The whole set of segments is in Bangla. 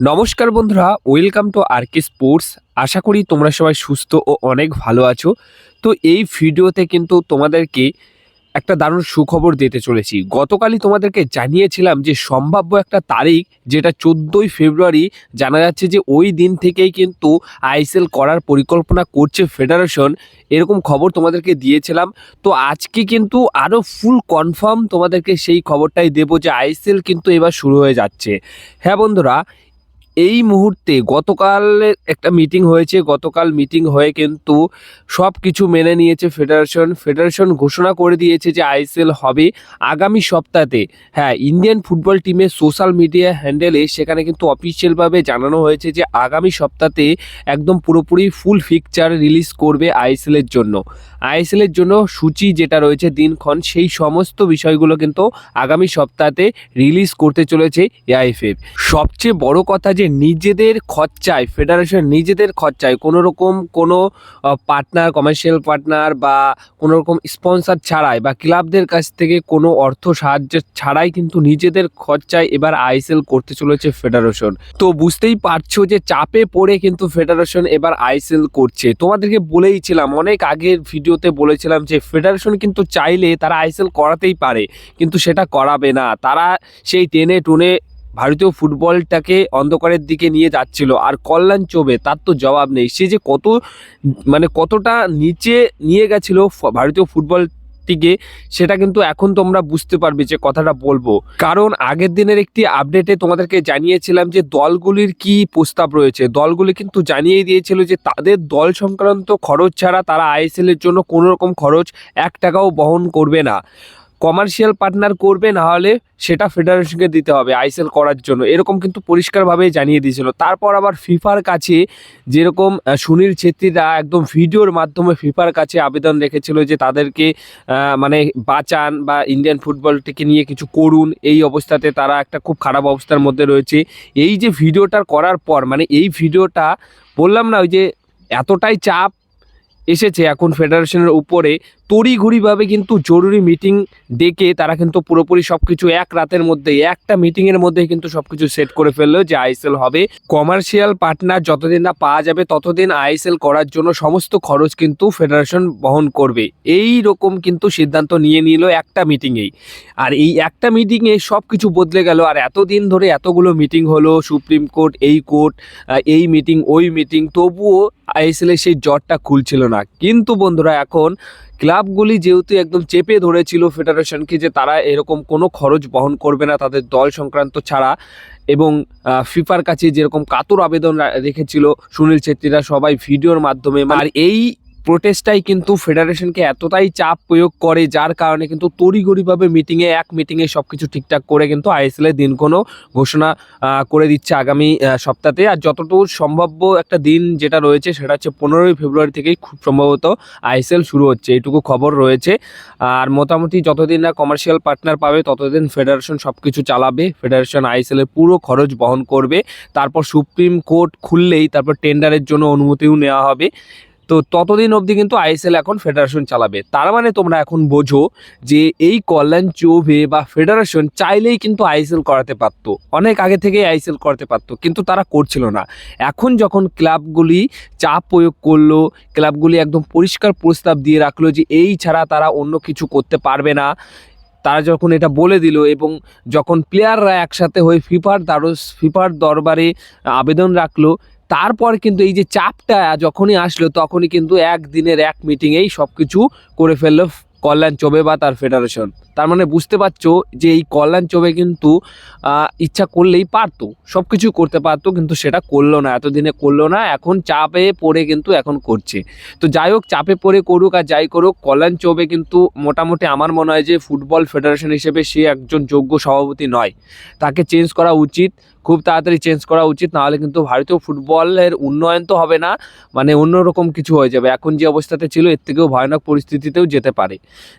নমস্কার বন্ধুরা, ওয়েলকাম টু আরকে স্পোর্টস। আশা করি তোমরা সবাই সুস্থ ও অনেক ভালো আছো। তো এই ভিডিওতে কিন্তু তোমাদেরকে একটা দারুণ সুখবর দিতে চলেছি। গতকালই তোমাদেরকে জানিয়েছিলাম যে সম্ভাব্য একটা তারিখ, যেটা 14ই ফেব্রুয়ারি জানা যাচ্ছে যে ওই দিন থেকেই কিন্তু আইএসএল করার পরিকল্পনা করছে ফেডারেশন, এরকম খবর তোমাদেরকে দিয়েছিলাম। তো আজকে কিন্তু আরও ফুল কনফার্ম তোমাদেরকে সেই খবরটাই দেবো যে আইএসএল কিন্তু এবার শুরু হয়ে যাচ্ছে। হ্যাঁ বন্ধুরা, এই মুহূর্তে গতকাল একটা মিটিং হয়েছে। গতকাল মিটিং হয়ে কিন্তু সব কিছু মেনে নিয়েছে ফেডারেশন ঘোষণা করে দিয়েছে যে আইএসএল হবে আগামী সপ্তাহে। হ্যাঁ, ইন্ডিয়ান ফুটবল টিমের সোশ্যাল মিডিয়া হ্যান্ডেলে সেখানে কিন্তু অফিসিয়ালভাবে জানানো হয়েছে যে আগামী সপ্তাহে একদম পুরোপুরি ফুল ফিকচার রিলিজ করবে আইএসএলের জন্য। আইএসএলের জন্য সূচি যেটা রয়েছে দিনক্ষণ, সেই সমস্ত বিষয়গুলো কিন্তু আগামী সপ্তাহে রিলিজ করতে চলেছে এআইএফএফ। সবচেয়ে বড় কথা যে নিজেদের খরচায়, ফেডারেশন নিজেদের খরচায় কোনো পার্টনার, কমার্শিয়াল পার্টনার বা কোনো রকম স্পন্সর ছাড়াই বা ক্লাবদের কাছ থেকে কোনো অর্থ সাহায্য ছাড়াই কিন্তু নিজেদের খরচায় এবার আইএসএল করতে চলেছে ফেডারেশন। তো বুঝতেই পারছো যে চাপে পড়ে কিন্তু ফেডারেশন এবার আইএসএল করছে। তোমাদেরকে বলেইছিলাম, অনেক আগের ভিডিওতে বলেছিলাম যে ফেডারেশন কিন্তু চাইলে তারা আইএসএল করাতেই পারে, কিন্তু সেটা করাবে না। তারা সেই টেনে টুনে ভারতীয় ফুটবলটাকে অন্ধকারের দিকে নিয়ে যাচ্ছিল। আর কল্যাণ চৌবে, তার তো জবাব নেই। সে যে কতটা নিচে নিয়ে গেছিল ভারতীয় ফুটবলটিকে, সেটা কিন্তু এখন তোমরা বুঝতে পারবে যে কথাটা বলবো। কারণ আগের দিনের একটি আপডেটে তোমাদেরকে জানিয়েছিলাম যে দলগুলির কি প্রস্তাব রয়েছে। দলগুলি কিন্তু জানিয়ে দিয়েছিল যে তাদের দল সংক্রান্ত খরচ ছাড়া তারা আইএসএল এর জন্য কোনো রকম খরচ 1 টাকাও বহন করবে না। কমার্শিয়াল পার্টনার করবে, না হলে সেটা ফেডারেশনকে দিতে হবে আইএসএল করার জন্য, এরকম কিন্তু পরিষ্কারভাবে জানিয়ে দিয়েছিল। তারপর আবার ফিফার কাছে যেরকম সুনীল ছেত্রীরা একদম ভিডিওর মাধ্যমে ফিফার কাছে আবেদন রেখেছিল যে তাদেরকে বাঁচান বা ইন্ডিয়ান ফুটবলটিকে নিয়ে কিছু করুন। এই অবস্থাতে তারা একটা খুব খারাপ অবস্থার মধ্যে রয়েছে। এই যে ভিডিওটা করার পর, এই ভিডিওটা বললাম না, ওই যে এতটাই চাপ এসেছে এখন ফেডারেশনের উপরে, তড়িঘড়িভাবে কিন্তু জরুরি মিটিং ডেকে তারা কিন্তু পুরোপুরি সব কিছু এক রাতের মধ্যে, একটা মিটিংয়ের মধ্যে কিন্তু সব কিছু সেট করে ফেললো যে আইএসএল হবে। কমার্শিয়াল পার্টনার যতদিন না পাওয়া যাবে ততদিন আইএসএল করার জন্য সমস্ত খরচ কিন্তু ফেডারেশন বহন করবে। এই রকম কিন্তু সিদ্ধান্ত নিয়ে নিল একটা মিটিংয়েই। আর এই একটা মিটিংয়ে সব কিছু বদলে গেল। আর এতদিন ধরে এতগুলো মিটিং হলো, সুপ্রিম কোর্ট, এই কোর্ট, এই মিটিং, ওই মিটিং, তবুও আইএসএল এর সেই জটটা খুলছিল না। কিন্তু বন্ধুরা, এখন ক্লাবগুলি যেহেতু একদম চেপে ধরেছিল ফেডারেশনকে যে তারা এরকম কোনো খরচ বহন করবে না তাদের দল সংক্রান্ত ছাড়া, এবং ফিফার কাছে যেরকম কাতর আবেদন রেখেছিল সুনীল ছেত্রীরা সবাই ভিডিওর মাধ্যমে, আর এই প্রোটেস্টটাই কিন্তু ফেডারেশনকে এতটাই চাপ প্রয়োগ করে, যার কারণে কিন্তু তড়িঘড়িভাবে মিটিংয়ে সব কিছু ঠিকঠাক করে কিন্তু আইএসএল এর দিনক্ষণও ঘোষণা করে দিচ্ছে আগামী সপ্তাহে। আর যতটুকু সম্ভাব্য একটা দিন যেটা রয়েছে সেটা হচ্ছে 15ই ফেব্রুয়ারি থেকেই খুব সম্ভবত আইএসএল শুরু হচ্ছে, এইটুকু খবর রয়েছে। আর মোটামুটি যতদিন না কমার্শিয়াল পার্টনার পাবে ততদিন ফেডারেশন সব কিছু চালাবে। ফেডারেশন আইএসএল এর পুরো খরচ বহন করবে। তারপর সুপ্রিম কোর্ট খুললেই তারপর টেন্ডারের জন্য অনুমতিও নেওয়া হবে। তো ততদিন অবধি কিন্তু আইএসএল এখন ফেডারেশন চালাবে। তার মানে তোমরা এখন বোঝো যে এই কল্যাণ চৌবে বা ফেডারেশন চাইলেই কিন্তু আইএসএল করাতে পারতো, অনেক আগে থেকেই আইএসএল করাতে পারতো, কিন্তু তারা করছিল না। এখন যখন ক্লাবগুলি চাপ প্রয়োগ করলো, ক্লাবগুলি একদম পরিষ্কার প্রস্তাব দিয়ে রাখলো যে এই ছাড়া তারা অন্য কিছু করতে পারবে না, তারা যখন এটা বলে দিল, এবং যখন প্লেয়াররা একসাথে হয়ে ফিফার দরবারে আবেদন রাখলো, তারপর কিন্তু এই যে চাপটা যখনই আসলো তখনই কিন্তু একদিনের এক মিটিংয়েই সব কিছু করে ফেললো কল্যাণ চৌবে বা তার ফেডারেশন। তার মানে বুঝতে পারছো যে এই কল্যাণ চৌবে কিন্তু ইচ্ছা করলেই পারতো, সব কিছু করতে পারতো, কিন্তু সেটা করলো না, এতদিনে করলো না। এখন চাপে পড়ে কিন্তু এখন করছে। তো যাই হোক, চাপে পড়ে করুক আর যাই করুক, কল্যাণ চৌবে কিন্তু মোটামুটি আমার মনে হয় যে ফুটবল ফেডারেশন হিসেবে সে একজন যোগ্য সভাপতি নয়। তাকে চেঞ্জ করা উচিত, খুব তাড়াতাড়ি চেঞ্জ করা উচিত। নাহলে কিন্তু ভারতীয় ফুটবলের উন্নয়ন তো হবে না, অন্যরকম কিছু হয়ে যাবে। এখন যে অবস্থাতে ছিল এর থেকেও ভয়ানক পরিস্থিতিতেও যেতে পারে।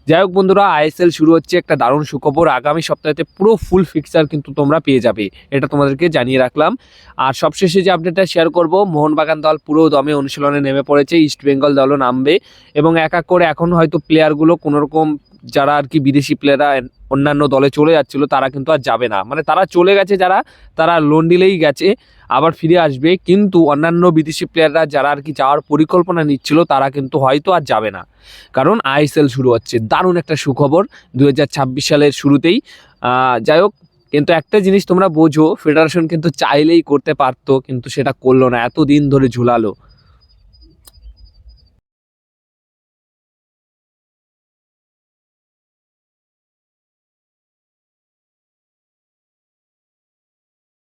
যাই হোক বন্ধুরা, আইএসএল শুরু হচ্ছে, একটা দারুণ সুখবর। আগামী সপ্তাহে পুরো ফুল ফিক্সার কিন্তু তোমরা পেয়ে যাবে, এটা তোমাদেরকে জানিয়ে রাখলাম। আর সবশেষে যে আপডেটটা শেয়ার করব, মোহনবাগান দল পুরো দমে অনুশীলনে নেমে পড়েছে, ইস্ট বেঙ্গল দলও নামবে, এবং এক এক করে এখন হয়তো প্লেয়ারগুলো কোনোরকম যারা আর কি বিদেশি প্লেয়াররা অন্যান্য দলে চলে যাচ্ছিল তারা কিন্তু আর যাবে না, মানে তারা চলে গেছে, যারা তারা লোন ডিলেই গেছে, আবার ফিরে আসবে। কিন্তু অন্যান্য বিদেশি প্লেয়াররা যারা আর কি যাওয়ার পরিকল্পনা নিচ্ছিল তারা কিন্তু হয়তো আর যাবে না, কারণ আইএসএল শুরু হচ্ছে। দারুণ একটা সুখবর 2026 সালের শুরুতেই। যাই হোক, কিন্তু একটা জিনিস তোমরা বোঝো, ফেডারেশন কিন্তু চাইলেই করতে পারতো, কিন্তু সেটা করলো না, এতদিন ধরে ঝুলালো।